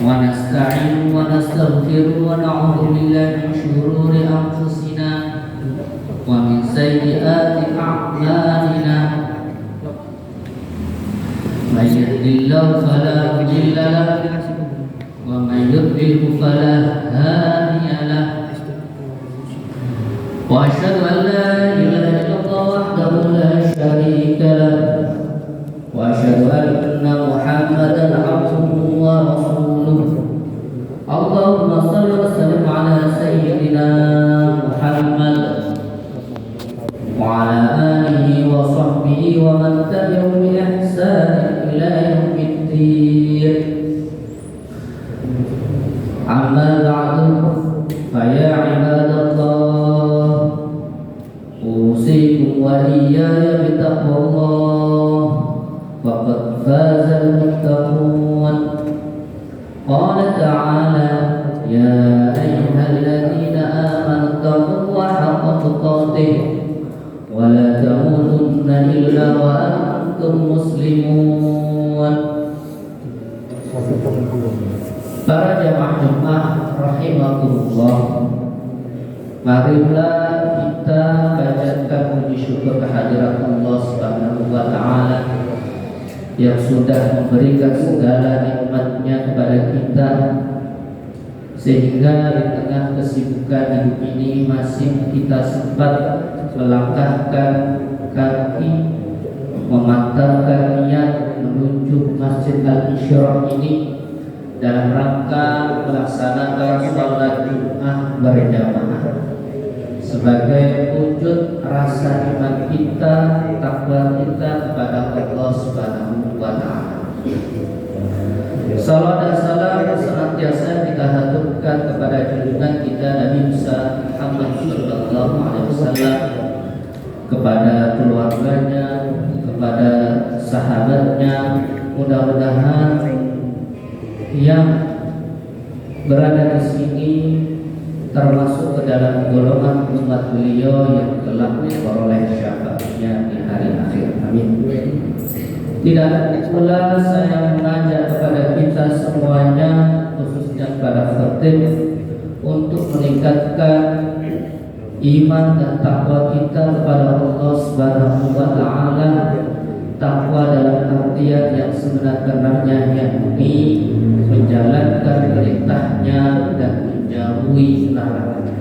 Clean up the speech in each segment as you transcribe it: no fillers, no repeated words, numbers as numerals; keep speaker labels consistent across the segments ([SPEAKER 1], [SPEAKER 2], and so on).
[SPEAKER 1] ونستعين ونستغفر ونعوذ بالله من شرور أنفسنا ومن سيئات أعمالنا من يهد الله فلا مضل له ومن يضلل فلا هادي له وأشهد أن لا إله إلا الله وحده لا شريك له وأشهد أن محمدا عبده ورسوله اللهم صل وسلم على سيدنا محمد وعلى آله وصحبه ومن تبعهم بإحسان إلى يوم الدين أما بعد فيا عباد الله أوصيكم وإياي بتقوى الله فقد فاز المتقون قال تعالى يا أيها الذين آمنوا اتقوا الله حق تقاته ولا تموتن إلا وأنتم مسلمون. Para jamaah rahimakumullah, marilah kita panjatkan puji syukur kehadirat Allah Subhanahu wa taala yang sudah memberikan segala nikmatnya kepada kita, sehingga di tengah kesibukan hidup ini masih kita sempat melangkahkan kaki, memantapkan niat menuju Masjid Al-Isyraq ini dalam rangka melaksanakan sholat Jumat berjamaah sebagai wujud rasa iman kita, takwa kita kepada Allah Subhanahu wa taala. Salawat dan salam senantiasa kita haturkan kepada junjungan kita Nabi Muhammad sallallahu alaihi wasallam, kepada keluarganya, kepada sahabatnya. Mudah-mudahan yang berada di sini termasuk ke dalam golongan umat beliau yang kelak memperoleh syafaatnya di hari akhir. Amin. Tidak pula saya mengajak kepada kita semuanya, khususnya para khatib, untuk meningkatkan iman dan takwa kita kepada Allah Subhanahu wa taala. Takwa dalam artian yang sebenar-benarnya, yakni menjalankan perintahnya dan menjauhi larangannya.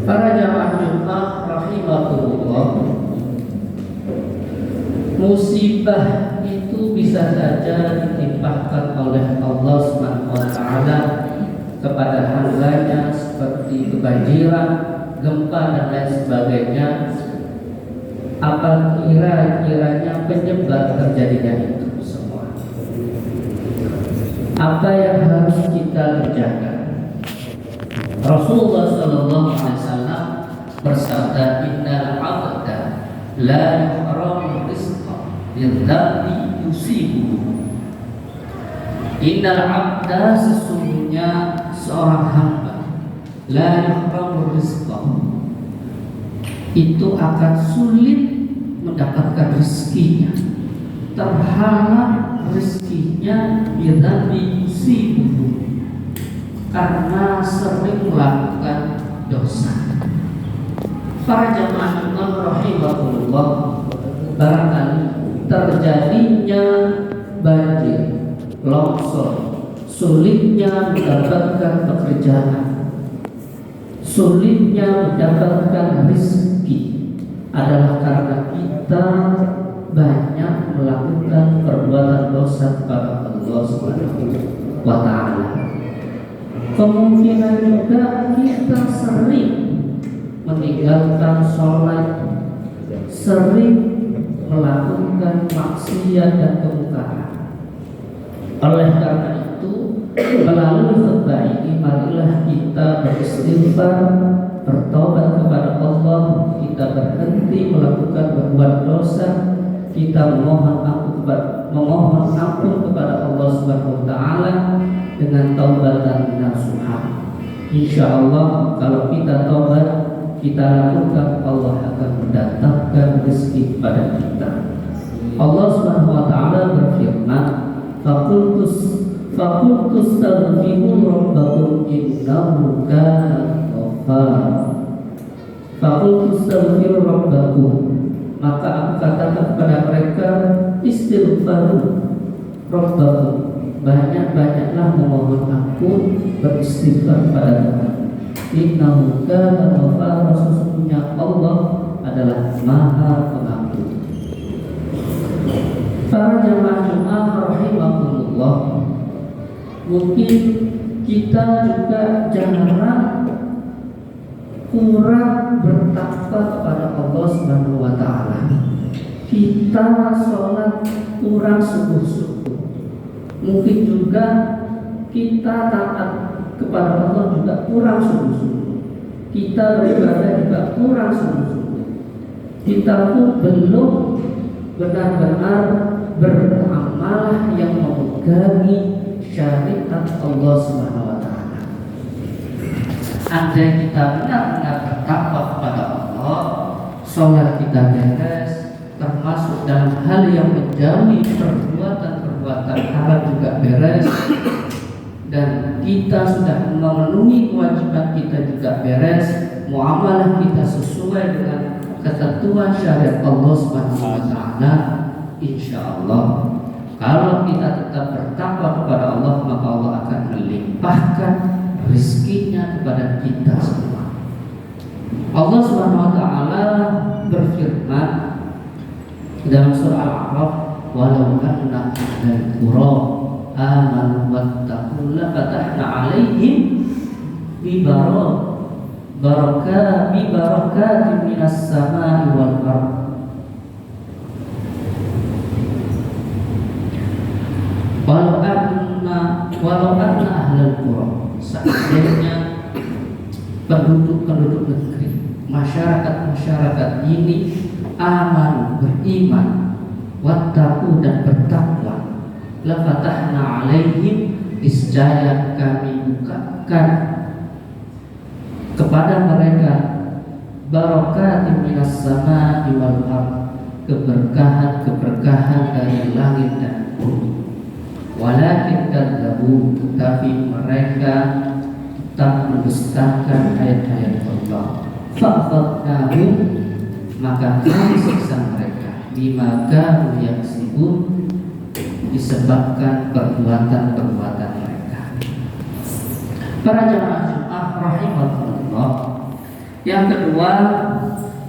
[SPEAKER 1] Para jamaah Jumat rahimakumullah, musibah itu bisa saja ditimpakan oleh Allah Subhanahu wa taala kepada hambanya, seperti kebanjiran, gempa dan lain sebagainya. Apa kira-kiranya penyebab terjadinya itu semua? Apa yang harus kita kerjakan? Rasulullah sallallahu alaihi wasallam bersabda, innal 'abda la yuhramu rizqa bidzambi yusibuhu. Innal 'abda, sesungguhnya seorang hamba, la yuhramu rizqa, itu akan sulit mendapatkan rezekinya, terhalang rezekinya bidzambi yusibuhu, karena sering melakukan dosa. Para jamaah rahimahullah, barangkali terjadinya banjir, longsor, sulitnya mendapatkan pekerjaan, sulitnya mendapatkan rezeki, adalah karena kita banyak melakukan perbuatan dosa kepada Allah Subhanahu wa taala. Kemungkinan juga kita sering meninggalkan sholat, sering melakukan maksiat dan kemungkaran. Oleh karena itu, melalui khutbah ini marilah kita beristighfar, bertobat kepada Allah, kita berhenti melakukan berbuat dosa, kita memohon ampun kepada Allah Subhanahu wa taala dengan taubatan nasuha. Insyaallah kalau kita taubat, kita lakukan, Allah akan mendatangkan rezeki kepada kita. Allah Subhanahu wa taala berfirman, fakultus taghfiru rabbakum innahu kana ghaffara. Fakultus taghfiru rabbakum, maka aku katakan kepada mereka, istighfaru rabbakum, banyak-banyaklah memohon ampun, beristighfar kepada Tuhan. Innahu kana ghaffara, sesungguhnya Allah adalah Maha Pengampun. Para jamaah rahimakumullah, mungkin kita juga jarang kurang bertakwa kepada Allah Subhanahu wa taala. Kita sholat kurang sungguh-sungguh. Mungkin juga kita taat kepada Allah juga kurang sungguh-sungguh. Kita beribadah juga kurang sungguh-sungguh. Kita pun belum benar-benar beramal yang memegangi syariat Allah Subhanahu wa taala. Andai kita benar-benar bertakwa kepada Allah, sholat kita beres, termasuk dalam hal yang menjauhi perbuatan-perbuatan haram juga beres, dan kita sudah memenuhi kewajiban kita juga beres, muamalah kita sesuai dengan ketentuan syariat Allah Subhanahu wa taala, insyaallah kalau kita tetap bertakwa kepada Allah, maka Allah akan melimpahkan rezekinya kepada kita semua. Allah Subhanahu wa taala berfirman dalam surah Al-A'raf, walau anna ahlal qura amanu wattaqu la fatahna 'alaihim barakatin minas samai wal ardh. Walau anna ahlal qura, seandainya penduduk negeri, masyarakat ini aman, beriman, wattaqu dan bertakwa, la fatahna 'alaihim, niscaya kami bukakan kepada mereka barakatin minas samai wal ardh, keberkahan dari langit dan bumi. Walakin kadzabu, tetapi mereka tetap mendustakan ayat-ayat Allah. Fa'akhadnahum, maka kami siksa mereka, bima kanu yaksibun, disebabkan perbuatan-perbuatan mereka. Para jamaah rahimakumullah, yang kedua,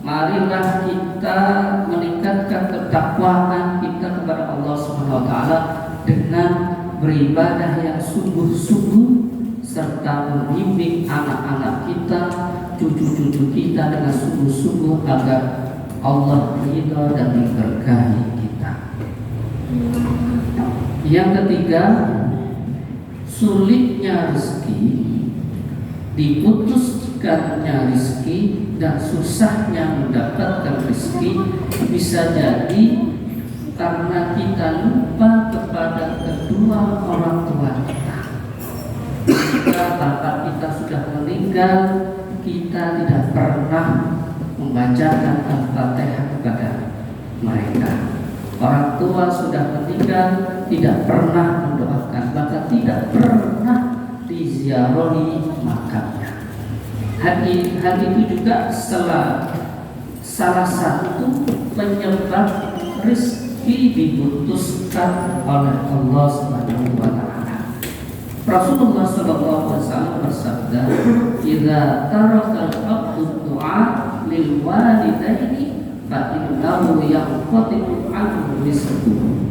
[SPEAKER 1] marilah kita meningkatkan ketakwaan kita kepada Allah Subhanahu wa taala dengan beribadah yang sungguh-sungguh, serta membimbing anak-anak kita, cucu-cucu kita dengan sungguh-sungguh agar Allah ridha dan memberkahi kita. Yang ketiga, sulitnya rezeki, diputuskannya rezeki, dan susahnya mendapatkan rezeki bisa jadi karena kita lupa kepada kedua orang tua kita. Jika bapak kita sudah meninggal, kita tidak pernah membacakan Al-Fatihah kepada mereka. Orang tua sudah meninggal, tidak pernah mendoakan, bahkan tidak pernah diziarahi makamnya. Hal itu juga salah satu penyebab rezeki diputuskan oleh Allah Subhanahu wa taala. Rasulullah sallallahu alaihi wasallam bersabda, "Idza taraka al-'abdu du'a lil walidaini fa innahu yanqati'u 'anhu rizquhu."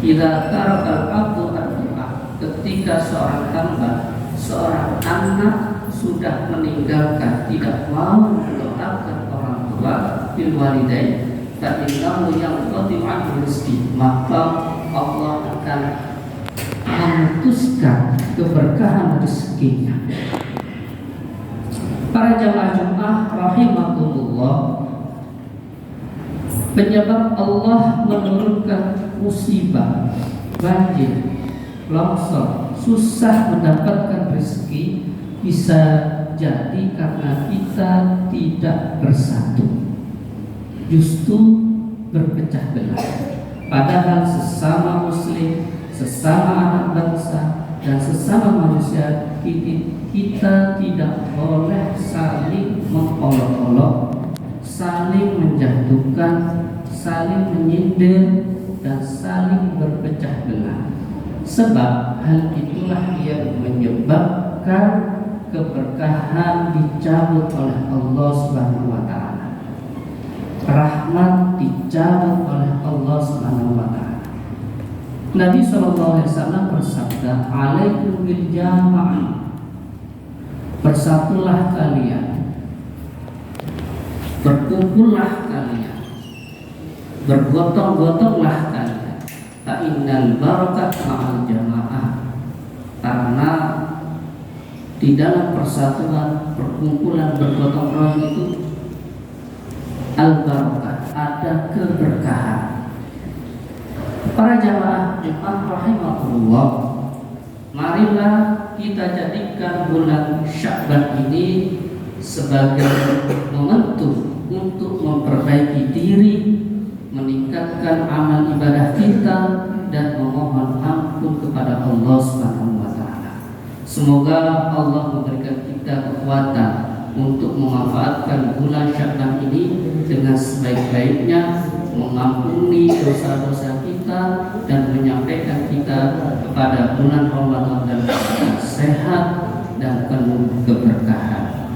[SPEAKER 1] Idza taraka al-'abdu ad-du'a, ketika seorang hamba, seorang anak sudah meninggalkan, tidak mau mendoakan orang tua, lil walidain fa innahu yanqati'u 'anhu rizquhu, maka Allah akan memutuskan keberkahan rezekinya. Para jamaah rahimakumullah, penyebab Allah menurunkan musibah, banjir, longsor, susah mendapatkan rezeki bisa jadi karena kita tidak bersatu, justru berpecah belah. Padahal sesama muslim sesama anak bangsa dan sesama manusia, kita tidak boleh saling mengolok-olok, saling menjatuhkan, saling menyindir, dan saling berpecah belah. Sebab hal itulah yang menyebabkan keberkahan dicabut oleh Allah Subhanahu wa taala. Rahmat dicabut oleh Allah Subhanahu wa taala. Nabi SAW bersabda, "Alaikum bil jama'ah." Bersatulah kalian, berkumpullah kalian, bergotong-gotonglah kalian. Fa innal barakat ma'al jamaah. Karena di dalam persatuan, perkumpulan, bergotong royong itu al-barakah, ada keberkahan. Para jamaah Jumat rahimahullah, marilah kita jadikan bulan Sya'ban ini sebagai momentum untuk memperbaiki diri, meningkatkan amal ibadah kita, dan memohon ampun kepada Allah Subhanahu wa taala. Semoga Allah memberikan kita kekuatan untuk memanfaatkan bulan Sya'ban ini dengan sebaik-baiknya, mengampuni dosa-dosa kita dan menyampaikan kita kepada bulan Ramadan dan sehat dan penuh keberkahan.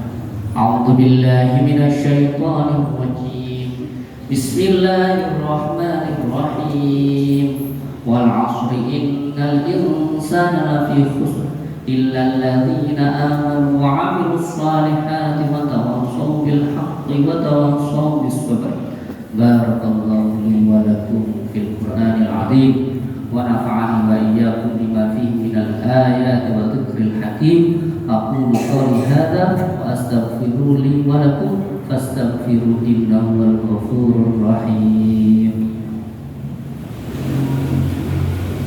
[SPEAKER 1] A'udzubillahi minasyaitonir rajim. Bismillahirrahmanirrahim. Wal 'ashri innal insana lafi khusr illa alladzina amanu wa 'amilus shalihati wa tawassaw bil haqqi wa tawassaw bis sabr. Barakallahu li wa lakum fil Qur'anil 'azim wa nafa'ani wa iyyakum bima fihi minal ayati wa dzikril hakim. Aqulu qawli hadza wa astaghfiru li wa lakum fastaghfiru innahu wal ghafurur rahim.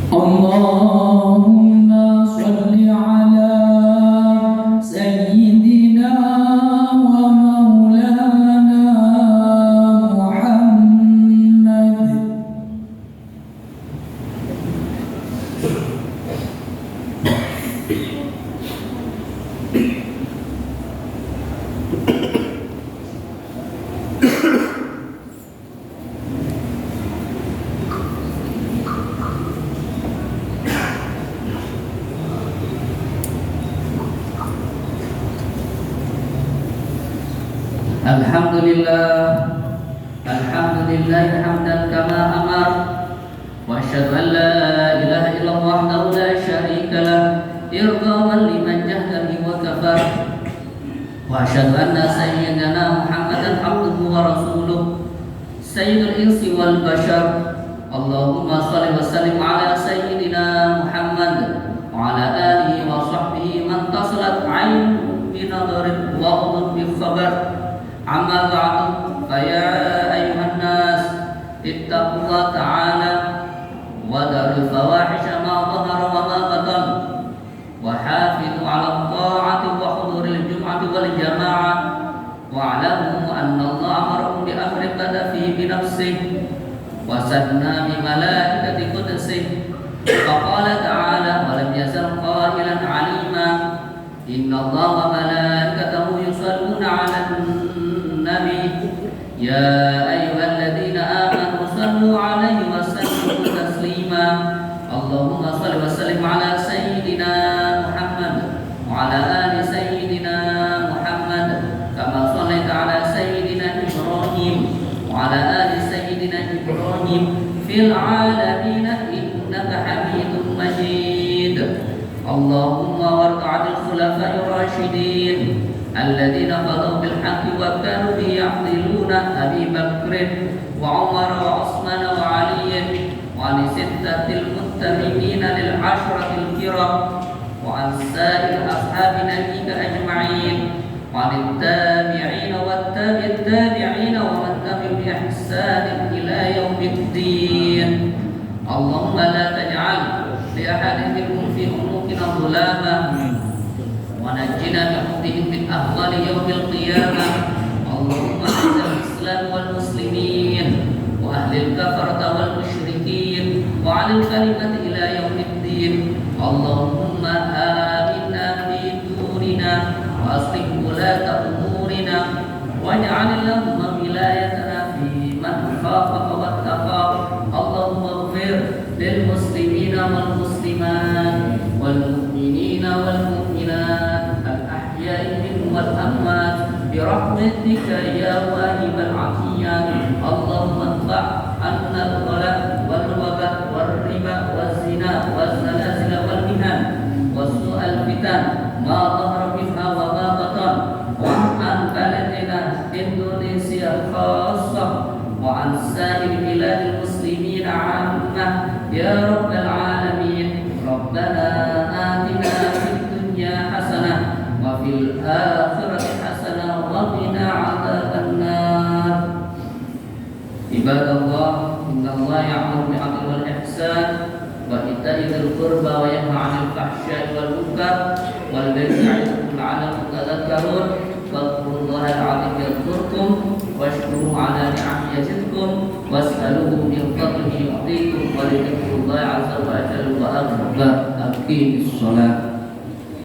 [SPEAKER 1] Allahumma shalli ala sayyidina wa maulana Muhammad. Alhamdulillah hamdan kama amar, wa asyhadu an la ilaha illallah wahdahu la syarika lah, irghaman liman jahdani wa kafar, wa asyhadu anna sayyidana Muhammadan abduhu wa rasuluh, sayyidul insi wal bashar. Allahumma shalli wa sallim ala sayyidina Muhammad wa ala alihi wa sahbihi man tasalat 'ainun bi nadharin wa udhun bi khabar. Amma ba'du, fa ya ayyuhan nas ittaqullaha ta'ala wa darul fawahisha ma dhahara wa ma batan, wa hafidhu 'ala ta'ati wa huduril jum'ati wal jama'ah, wa 'alamu anna Allah amarakum bi amrin bada fihi bi nafsihi wa sanna bi malaikati qudsihi. Fa qala ta'ala wa lam yazal qailan 'alima inna Allah wa malaikatahu yusalluna 'alan nabi ya ayyuhalladzina amanu sallu 'alaihi wa sallimu taslima. Allahumma shalli wa sallim ala sayyidina Muhammad wa ala ali sayyidina Muhammad kama shallaita ala sayyidina Ibrahim wa ala ali sayyidina Ibrahim fil 'alamin innaka Hamidum Majid. Allahumma warda 'anil khulafa'ir rasyidin الذين قضوا بالحق وكانوا به يعدلون أبي بكر وعمر وعثمان وعلي وعن ستة المتبعين للعشرة الكرام وعن سائر أصحاب نبيك أجمعين وعن التابعين والتابع التابعين ومن تبعهم بإحسان إلى يوم الدين. اللهم لا تجعل لأحد منهم في أمورنا ظلاما ونجنا بحفظهم من أهوال يوم القيامة. اللهم أعز الإسلام والمسلمين وأهل الكفرة والمشركين وعلى الكلمة إلى يوم الدين اللهم آمنا في دورنا وأصلح ولاة أمورنا واجعل اللهم ولايتنا في من خافك واتقاك اللهم اغفر للمسلمين والمسلمات والمؤمنين والمؤمنات الأحياء منهم والأموات برحمتك يا واهب العطيات اللهم ادفع عنا الغلاء والوباء والربا والزنا والزلازل والمهان وسوء الفتن ما ظهر منها وما بطن وعن بلدنا إندونيسيا خاصة وعن سائر بلاد المسلمين عامة يا رب العالمين ربنا آتنا في الدنيا حسنة وفي الآخرة حسنة وقنا عذاب النار عباد الله إن الله يأمر بالعدل والإحسان وإيتاء ذي القربى وينهى عن الفحشاء والمنكر والبغي يعظكم لعلكم تذكرون فاذكروا الله العظيم يذكركم واشكروه على نعمه يزدكم واسألوه من فضله يعطيكم ولذكر الله عز وجل وأكبر أقيموا الصلاة